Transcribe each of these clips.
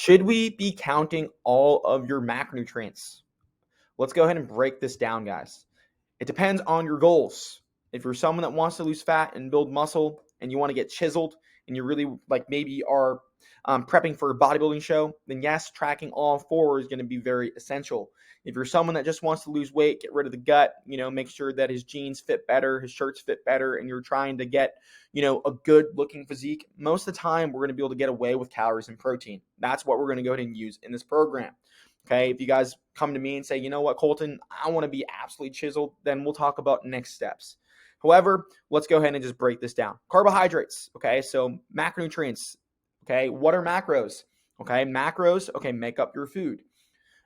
Should we be counting all of your macronutrients? Let's go ahead and break this down, guys. It depends on your goals. If you're someone that wants to lose fat and build muscle and you want to get chiseled and you really like maybe are prepping for a bodybuilding show, then yes, tracking all four is going to be very essential. If you're someone that just wants to lose weight, get rid of the gut, make sure that his jeans fit better, his shirts fit better, and you're trying to get, a good looking physique, most of the time we're going to be able to get away with calories and protein. That's what we're going to go ahead and use in this program. Okay, if you guys come to me and say, you know what, Colton, I want to be absolutely chiseled, then we'll talk about next steps. However, let's go ahead and just break this down. Carbohydrates, okay, so macronutrients, okay, what are macros? Okay, macros, okay, make up your food.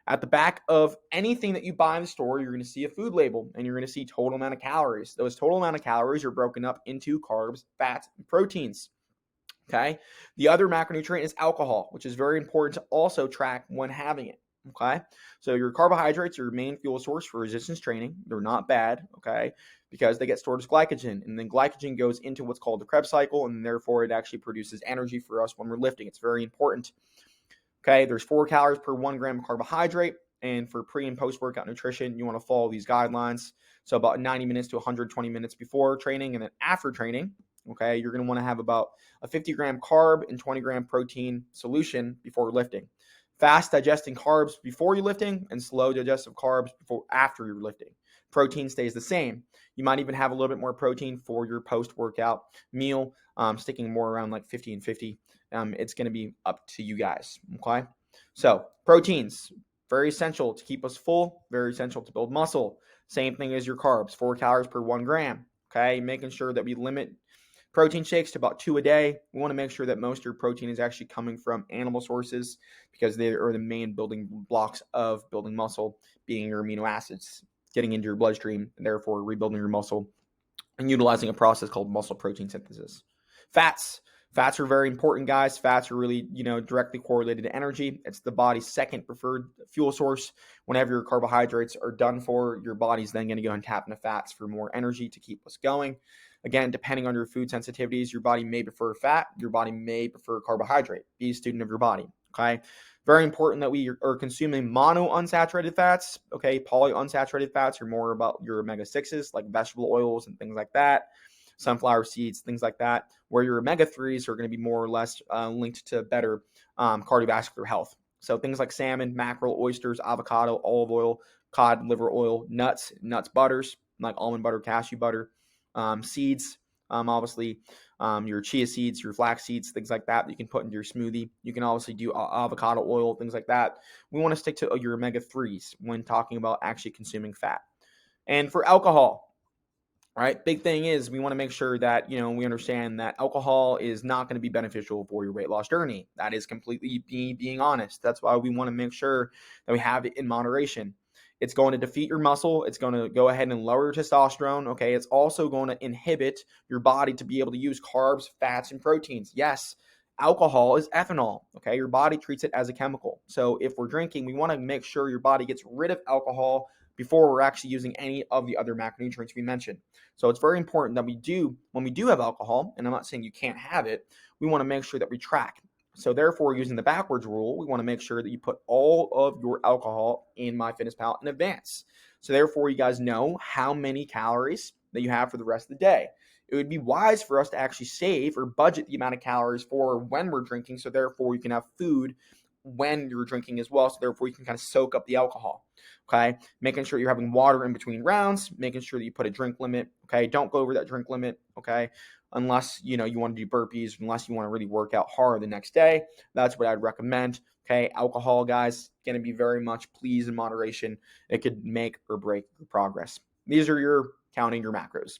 At the back of anything that you buy in the store, you're going to see a food label and you're going to see total amount of calories. Those total amount of calories are broken up into carbs, fats, and proteins. Okay, the other macronutrient is alcohol, which is very important to also track when having it. Okay, so your carbohydrates are your main fuel source for resistance training. They're not bad, okay, because they get stored as glycogen, and then glycogen goes into what's called the Krebs cycle, and therefore it actually produces energy for us when we're lifting. It's very important. Okay, there's 4 calories per 1 gram of carbohydrate, and for pre and post workout nutrition, you want to follow these guidelines. So about 90 minutes to 120 minutes before training, and then after training, okay, you're going to want to have about a 50-gram carb and 20-gram protein solution before lifting. Fast digesting carbs before you're lifting and slow digestive carbs after you're lifting. Protein stays the same. You might even have a little bit more protein for your post-workout meal, sticking more around like 50 and 50. It's going to be up to you guys, okay? So proteins, very essential to keep us full, very essential to build muscle. Same thing as your carbs, 4 calories per 1 gram, okay? Making sure that we limit protein shakes to about 2 a day. We want to make sure that most of your protein is actually coming from animal sources because they are the main building blocks of building muscle, being your amino acids, getting into your bloodstream, and therefore rebuilding your muscle and utilizing a process called muscle protein synthesis. Fats. Fats are very important, guys. Fats are really, directly correlated to energy. It's the body's second preferred fuel source. Whenever your carbohydrates are done for, your body's then going to go and tap into fats for more energy to keep us going. Again, depending on your food sensitivities, your body may prefer fat, your body may prefer carbohydrate. Be a student of your body, okay? Very important that we are consuming monounsaturated fats, okay? Polyunsaturated fats are more about your omega-6s, like vegetable oils and things like that, sunflower seeds, things like that, where your omega-3s are going to be more or less linked to better cardiovascular health. So things like salmon, mackerel, oysters, avocado, olive oil, cod, liver oil, nuts, butters, like almond butter, cashew butter, seeds, obviously your chia seeds, your flax seeds, things like that you can put into your smoothie. You can obviously do avocado oil, things like that. We want to stick to your omega-3s when talking about actually consuming fat. And for alcohol, all right, big thing is we want to make sure that, we understand that alcohol is not going to be beneficial for your weight loss journey. That is completely being honest. That's why we want to make sure that we have it in moderation. It's going to defeat your muscle. It's going to go ahead and lower your testosterone. Okay. It's also going to inhibit your body to be able to use carbs, fats, and proteins. Yes, alcohol is ethanol. Okay. Your body treats it as a chemical. So if we're drinking, we want to make sure your body gets rid of alcohol before we're actually using any of the other macronutrients we mentioned. So it's very important that when we do have alcohol, and I'm not saying you can't have it, we want to make sure that we track. So therefore, using the backwards rule, we want to make sure that you put all of your alcohol in MyFitnessPal in advance. So therefore, you guys know how many calories that you have for the rest of the day. It would be wise for us to actually save or budget the amount of calories for when we're drinking. So therefore, you can have food when you're drinking as well. So therefore, you can kind of soak up the alcohol. Okay. Making sure you're having water in between rounds, making sure that you put a drink limit. Okay. Don't go over that drink limit. Okay. Unless, you want to do burpees, unless you want to really work out hard the next day. That's what I'd recommend. Okay. Alcohol, guys, going to be very much please in moderation. It could make or break your progress. These are your counting your macros.